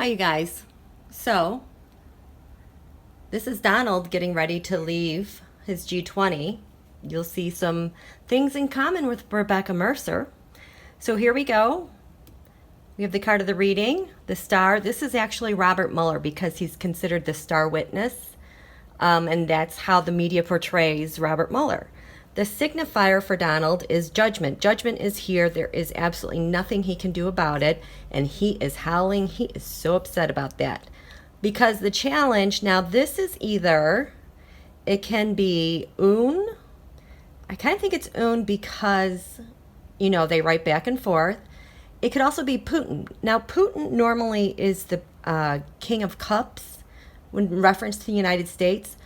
Hi, you guys. So, this is Donald getting ready to leave his G20. You'll see some things in common with Rebecca Mercer. So, here we go. We have the card of the reading, the star. This is actually Robert Mueller because he's considered the star witness, and that's how the media portrays Robert Mueller. The signifier for Donald is judgment. Judgment is here. There is absolutely nothing he can do about it. And he is howling. He is so upset about that. Because the challenge, now this is either, it can be un. I kind of think it's un because, they write back and forth. It could also be Putin. Now, Putin normally is the King of Cups when reference to the United States.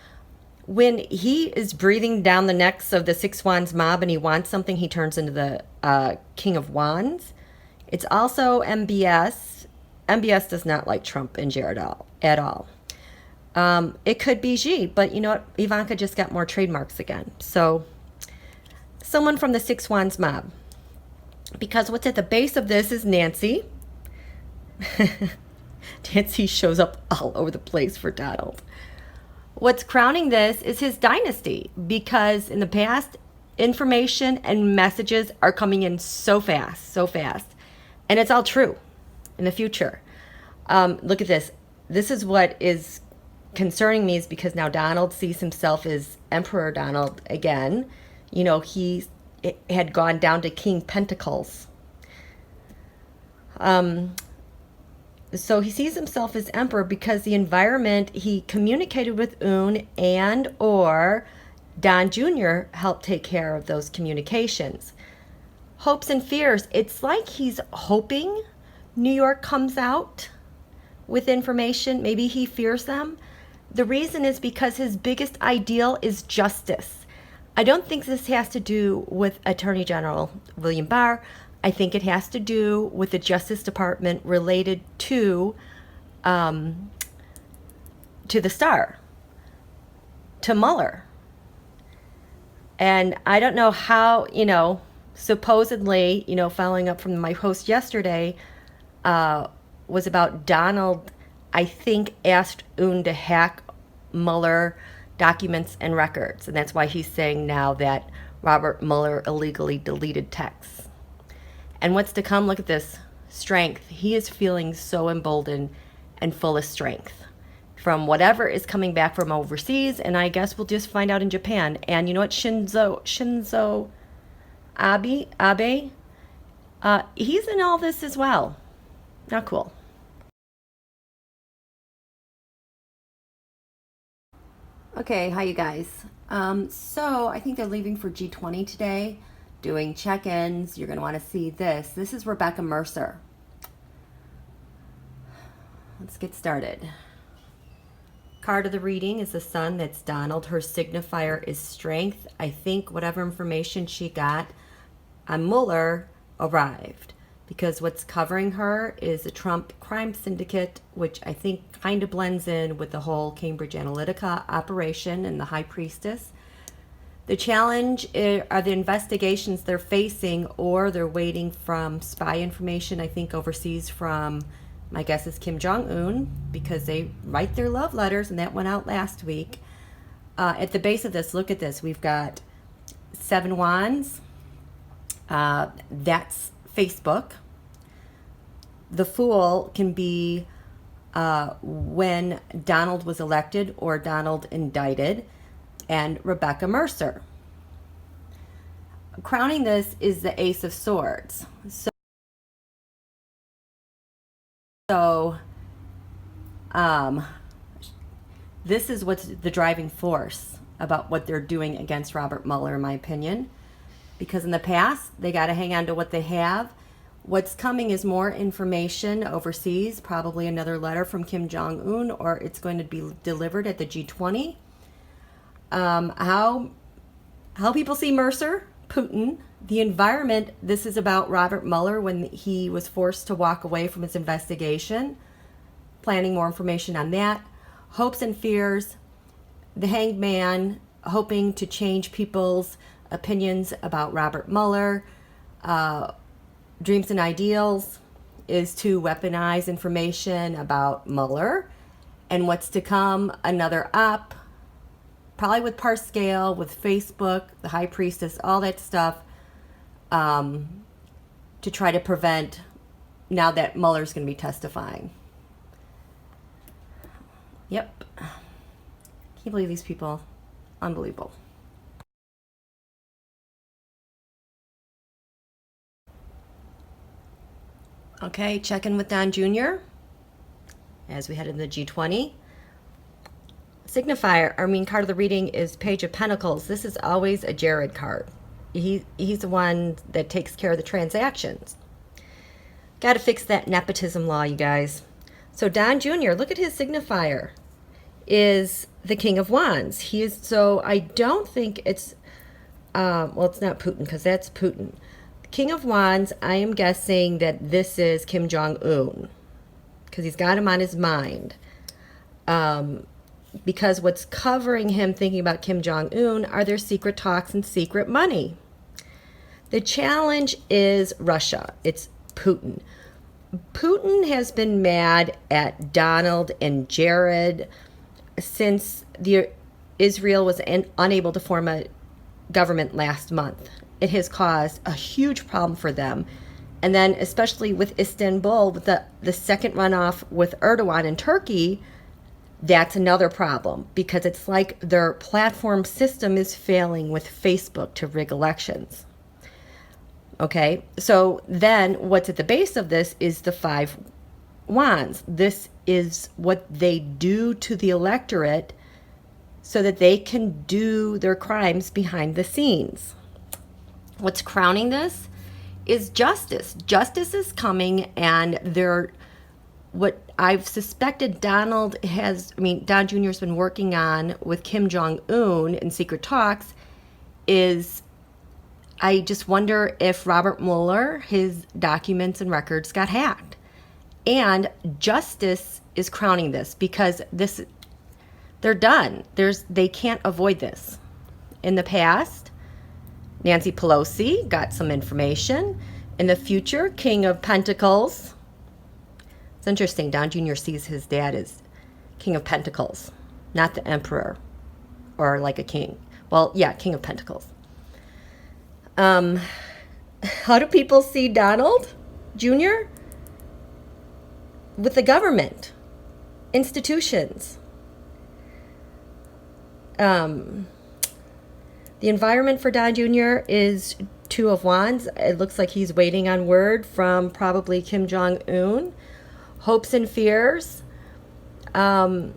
When he is breathing down the necks of the Six Wands mob and he wants something, he turns into the King of Wands. It's also MBS. MBS does not like Trump and Jared at all. It could be Xi, but you know what? Ivanka just got more trademarks again. So someone from the Six Wands mob. Because what's at the base of this is Nancy. Nancy shows up all over the place for Donald. What's crowning this is his dynasty, because in the past, information and messages are coming in so fast. And it's all true in the future. Look at this. This is what is concerning me, is because now Donald sees himself as Emperor Donald again. He had gone down to King Pentacles. So he sees himself as emperor because the environment he communicated with Un and or Don Jr. helped take care of those communications. Hopes and fears. It's like he's hoping New York comes out with information. Maybe he fears them. The reason is because his biggest ideal is justice. I don't think this has to do with Attorney General William Barr. I think it has to do with the Justice Department related to the star, to Mueller. And I don't know how, supposedly, following up from my post yesterday, was about Donald, I think, asked Un to hack Mueller documents and records. And that's why he's saying now that Robert Mueller illegally deleted texts. And what's to come, look at this, strength. He is feeling so emboldened and full of strength from whatever is coming back from overseas. And I guess we'll just find out in Japan. And you know what, Shinzo Abe, he's in all this as well. Not cool. Okay, hi you guys. So I think they're leaving for G20 today, doing check-ins. You're going to want to see this. This is Rebecca Mercer. Let's get started. Card of the reading is the sun. That's Donald. Her signifier is strength. I think whatever information she got on Mueller arrived, because what's covering her is the Trump crime syndicate, which I think kind of blends in with the whole Cambridge Analytica operation and the high priestess. The challenge are the investigations they're facing, or they're waiting from spy information, I think overseas from, my guess is Kim Jong-un, because they write their love letters, and that went out last week. At the base of this, look at this. We've got 7 wands. That's Facebook. The Fool can be when Donald was elected or Donald indicted, and Rebecca Mercer. Crowning this is the Ace of Swords. So this is what's the driving force about what they're doing against Robert Mueller, in my opinion. Because in the past, they got to hang on to what they have. What's coming is more information overseas, probably another letter from Kim Jong-un, or it's going to be delivered at the G20. How people see Mercer, Putin, the environment. This is about Robert Mueller when he was forced to walk away from his investigation. Planning more information on that. Hopes and fears. The Hanged Man, hoping to change people's opinions about Robert Mueller. Dreams and ideals. is to weaponize information about Mueller and what's to come, another up, probably with Parscale, with Facebook, the High Priestess, all that stuff, to try to prevent now that Mueller's going to be testifying. Yep. Can't believe these people. Unbelievable. Okay, check in with Don Jr. as we head into the G20. Signifier, card of the reading is Page of Pentacles. This is always a Jared card. He's the one that takes care of the transactions. Got to fix that nepotism law, you guys. So Don Jr., look at his signifier, is the King of Wands. He is, so I don't think it's, well, it's not Putin because that's Putin. King of Wands, I am guessing that this is Kim Jong-un because he's got him on his mind. Because what's covering him thinking about Kim Jong-un are their secret talks and secret money. The challenge is Russia. It's Putin. Putin has been mad at Donald and Jared since Israel was unable to form a government last month. It has caused a huge problem for them. And then especially with Istanbul, with the second runoff with Erdogan in Turkey, that's another problem because it's like their platform system is failing with Facebook to rig elections. Okay, so then what's at the base of this is the 5 wands. This is what they do to the electorate so that they can do their crimes behind the scenes. What's crowning this is justice. Justice is coming, and what I've suspected Don Jr. has been working on with Kim Jong-un in secret talks is, I just wonder if Robert Mueller, his documents and records got hacked. And justice is crowning this because they're done. They can't avoid this. In the past, Nancy Pelosi got some information. In the future, King of Pentacles. It's interesting. Don Jr. sees his dad as King of Pentacles, not the Emperor or like a king. Well, yeah, King of Pentacles. How do people see Donald Jr.? With the government, institutions. The environment for Don Jr. is 2 of Wands. It looks like he's waiting on word from probably Kim Jong-un. Hopes and fears. I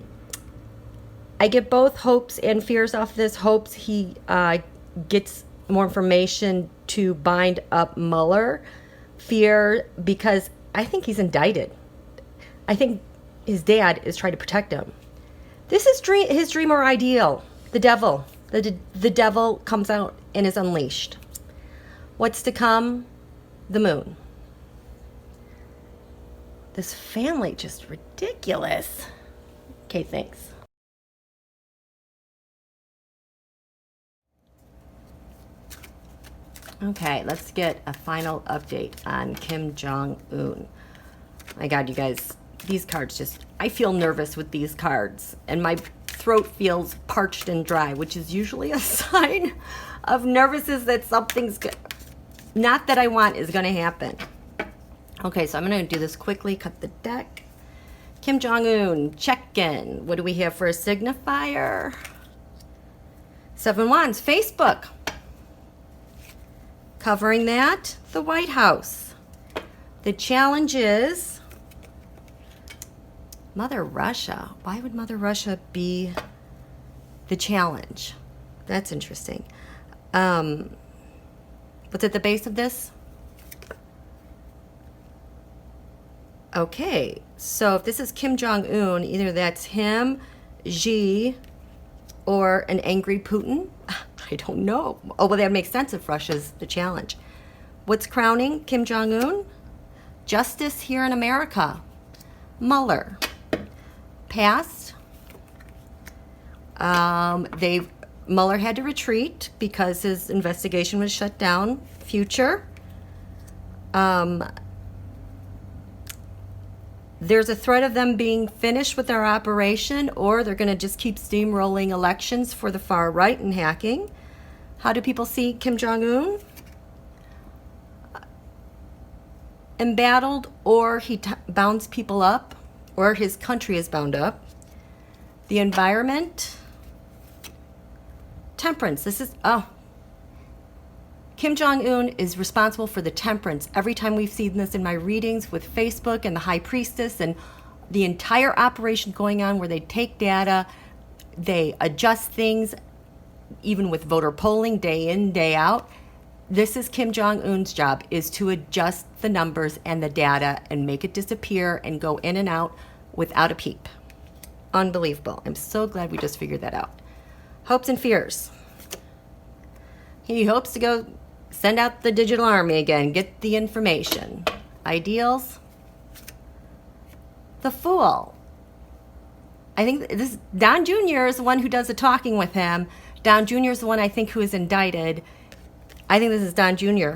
get both hopes and fears off this. Hopes he gets more information to bind up Mueller. Fear because I think he's indicted. I think his dad is trying to protect him. This is his dream or ideal. The devil. The devil comes out and is unleashed. What's to come? The moon. This family, just ridiculous. Okay, thanks. Okay, let's get a final update on Kim Jong-un. My God, you guys, these cards just, I feel nervous with these cards. And my throat feels parched and dry, which is usually a sign of nervousness that something's, not that I want, is going to happen. Okay, so I'm going to do this quickly, cut the deck. Kim Jong-un, check-in. What do we have for a signifier? 7 wands, Facebook. Covering that, the White House. The challenge is Mother Russia. Why would Mother Russia be the challenge? That's interesting. What's at the base of this? Okay, so if this is Kim Jong-un, either that's him, Xi, or an angry Putin. I don't know. Oh, well, that makes sense if Russia's the challenge. What's crowning Kim Jong-un? Justice here in America. Mueller. Past. Mueller had to retreat because his investigation was shut down. Future. There's a threat of them being finished with their operation, or they're going to just keep steamrolling elections for the far right and hacking. How do people see Kim Jong-un? Embattled, or he bounds people up, or his country is bound up. The environment. Temperance. This is, Kim Jong-un is responsible for the temperance. Every time we've seen this in my readings with Facebook and the High Priestess and the entire operation going on where they take data, they adjust things, even with voter polling day in, day out. This is Kim Jong-un's job, is to adjust the numbers and the data and make it disappear and go in and out without a peep. Unbelievable. I'm so glad we just figured that out. Hopes and fears. He hopes to go send out the digital army again, get the information. Ideals. The Fool. I think this Don Jr. is the one who does the talking with him. Don Jr. is the one I think who is indicted. I think this is Don Jr.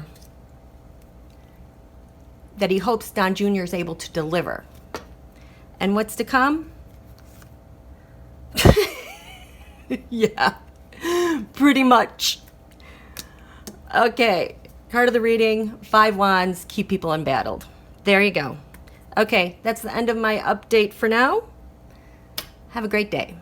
That he hopes Don Jr. is able to deliver. And what's to come? Yeah, pretty much. Okay, card of the reading, 5 wands, keep people embattled. There you go. Okay, that's the end of my update for now. Have a great day.